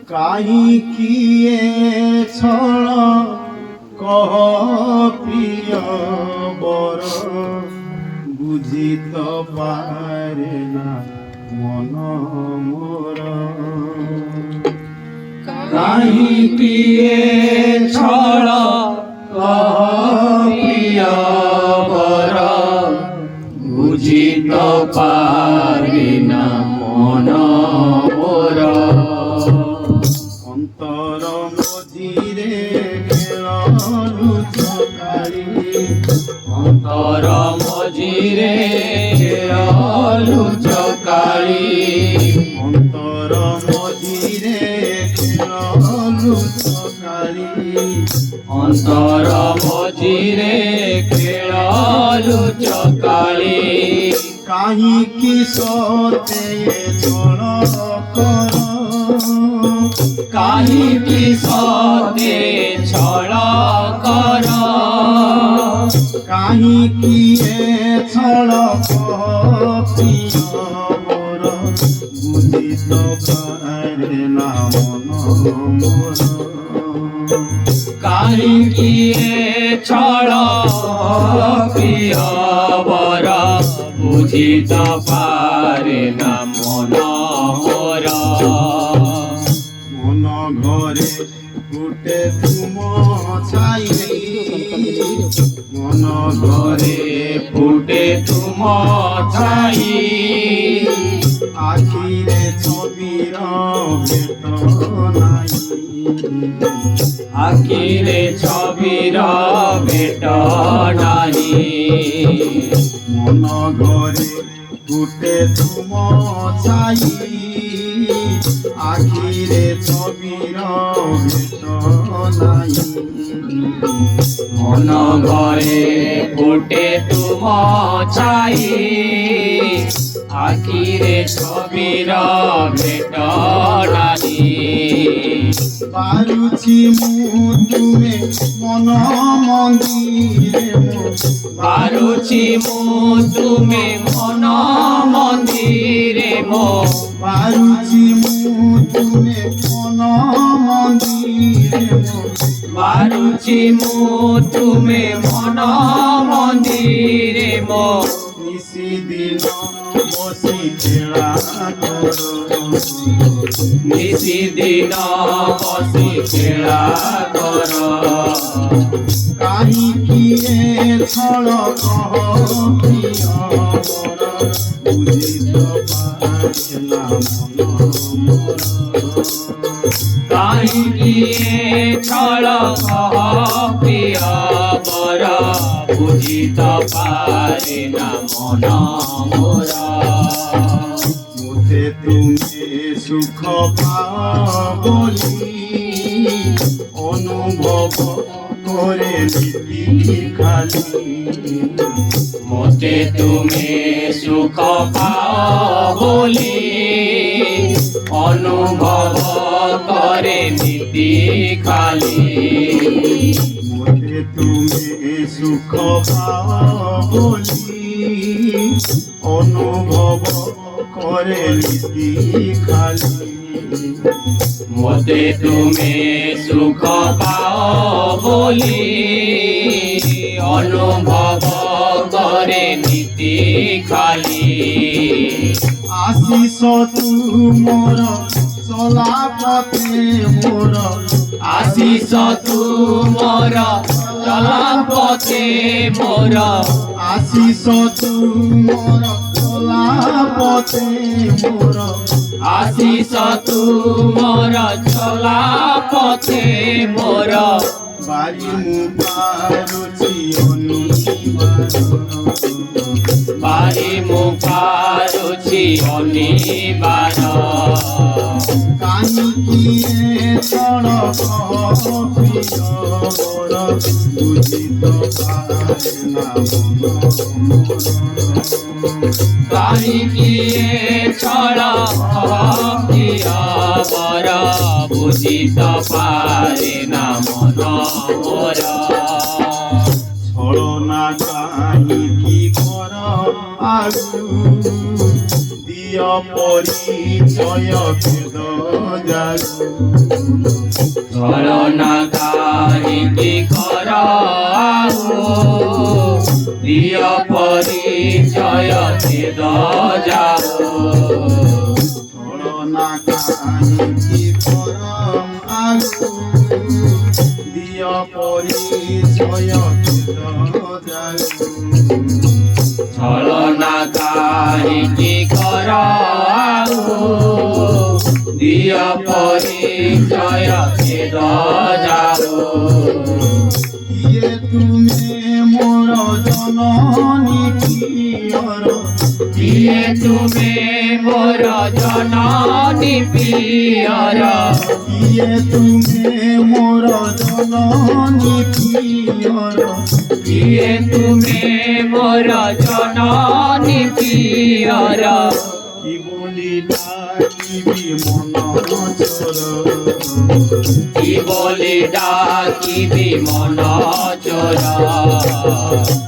কাহিকি এ ছল কহ প্রিয় বর বুঝি তো পারে না মন মোর কাহিকি এ ছল কহ প্রিয় বর বুঝি তো পারে না মন মোর অন্তর মজিরে খেলু চকারি অন্তর মজিরে খেলু চকারি অন্তর মজিরে খেলু চকারি অন্তর মজিরে খেলু চকারি কাহিকি সতে ছল কর কাহিকি সতে ছল কর কাহিকি এ ছল প্রিয় মোর বুঝি তো পারে না মন মোর কাহিকি এ ছল প্রিয় বর বুঝি তো পারে না মন মোর মন ঘরে ফুটে তুম ছাই মন ঘরে ফুটে তুম ছাই আখিরে ছবির ভেট নাই আখিরে ছবির ভেট নাহি মন ঘরে ফুটে তুম ছাই আখিরে ছবির ভেট নাই মন ঘরে ফুটে তুম ছাই আখিরে ছবির ভেট নাহি পারুছি মু তুমে মন মন্দিরে পারুছি মু তুমে মন মন্দিরে মো পারুছি মু তুমে মন মন্দিরে পারুছি মু তুমে মন মন্দিরে মো নিশি দিন বসি খেলা কর নিশি দিন বসি খেলা কর কাহিকি এ ছল কহ প্রিয় মোর বুঝি তো পারে না মন মোর কাহিকি এ ছল কহ প্রিয় বর বুঝি তো পারে না মন মোর মুতে তুমি সুখ পাও বলি অনুভব করে নীতি খালি মোতে তুমি সুখ পাও বলি অনুভব করে নীতি খালি মুতে তুমি সুখ পাও বলি অনুভব করে নীতি খালি মোতে তুমি সুখ পাও বলি অনুভব করে নীতি খালি আশিস তুমর চলা পথে মোর আশিস তুমর চলা পথে মোর আশিস তুমর চলা পথে মোর আশিস তুমর চলা পথে মোর বাড়ি মু পারুছি অনিবার বাড়ি মু পারুছি অনিবার কাহিকি এ ছল কহ প্রিয় বর বুঝি তো পারে না মন মোর কাহিকি এ ছল প্রিয় বর বুঝি তো পারে না মন মোর ছলনা কাহিকি আগু দিয় পরিচয় ভেদ জাগু ছলনা কাহিনী কর দিয় পরিচয় ভেদ যাও ছলনা কাহিনী কর আগু দিয় পরিচয় ভেদ জাগু ছলনা কাহিনী কর দিয় পরিচয় ভেদ যাও কিয়ে তুমি মোর জননী প্রিয়র কিয়ে তুমি মোর জননী প্রিয়র কিয়ে তুমি মোর জননী প্রিয়র কিয়ে তুমি মোর জননী প্রিয়র কি বলি ডাকিবি মন চোর কি বলি ডাকিবি মন চোর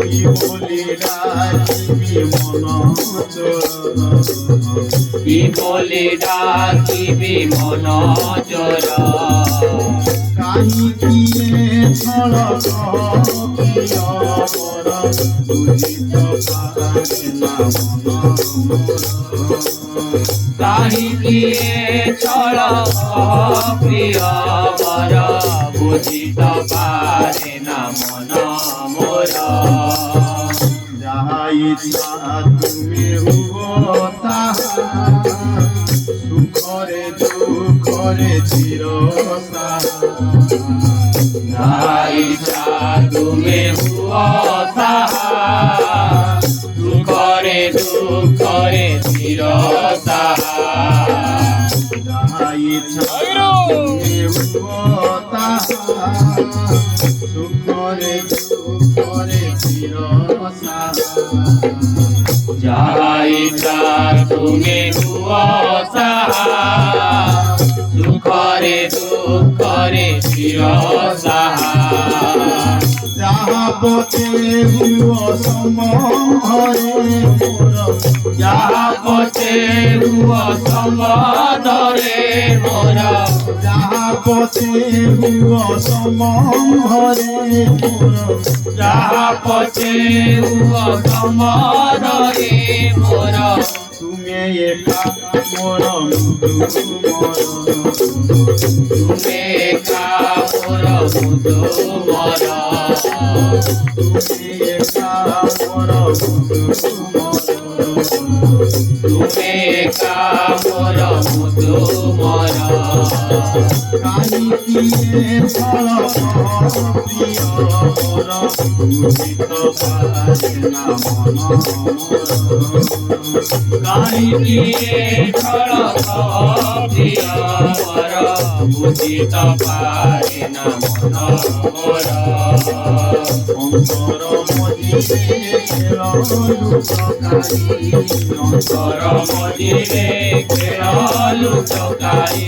কি বলি ডাকিবি মন চোর কি বলি ডাকিবি মন চোর কাহি কিয়ে ছল প্রিয় বর বুঝিত পারে না মন কাহিকিয়ে ছল প্রিয় বর বুঝিত পারে না মন মোর যাহা ইচ্ছা তুমি হুও তাহা সুখরে দুঃখরে চিরস্থায়ী ইচ্ছা তুমি হুয়া তাহা দুঃখরে দুঃখরে চির তাহা যাহা ইচ্ছা তুমি হুও তাহা সুখরে দুঃখরে চিরস্থায়ী যাহা ইচ্ছা তুমি হুয়া তাহা সুখরে দুঃখরে চির তাহা যাহা পথে হুও সম্বন্ধরে মোর যাহা পথে হুয়া সম্বন্ধরে মোর যাহা পথে হুও সম্বন্ধরে মোর যাহা পথে হুয়া সম্বন্ধরে মোর তুমি একা মোর মৃত্যু মরণ তুমি একা মোর মুদু মর তুমি একা মোর মৃত্যু মরণ তুমি একা মোর মুদু মর কাহি কিয়ে ফল প্রিয় বর বুঝিত পারে না মন মোর কাহিকিয়ে ছল প্রিয় বর বুঝিত পারে না মন মোর অন্তর মজিরে লুকাই অন্তর মজিরে খেলু চকাই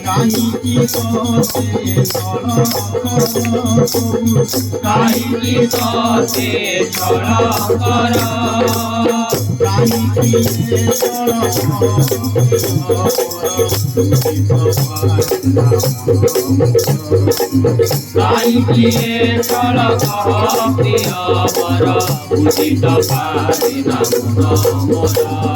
কাহিকি সে চল কাহিকি সতে ছল কর কাহিকি চল কাহিকিয়ে ছল প্রিয় বর বুঝিত পারে না মন মোর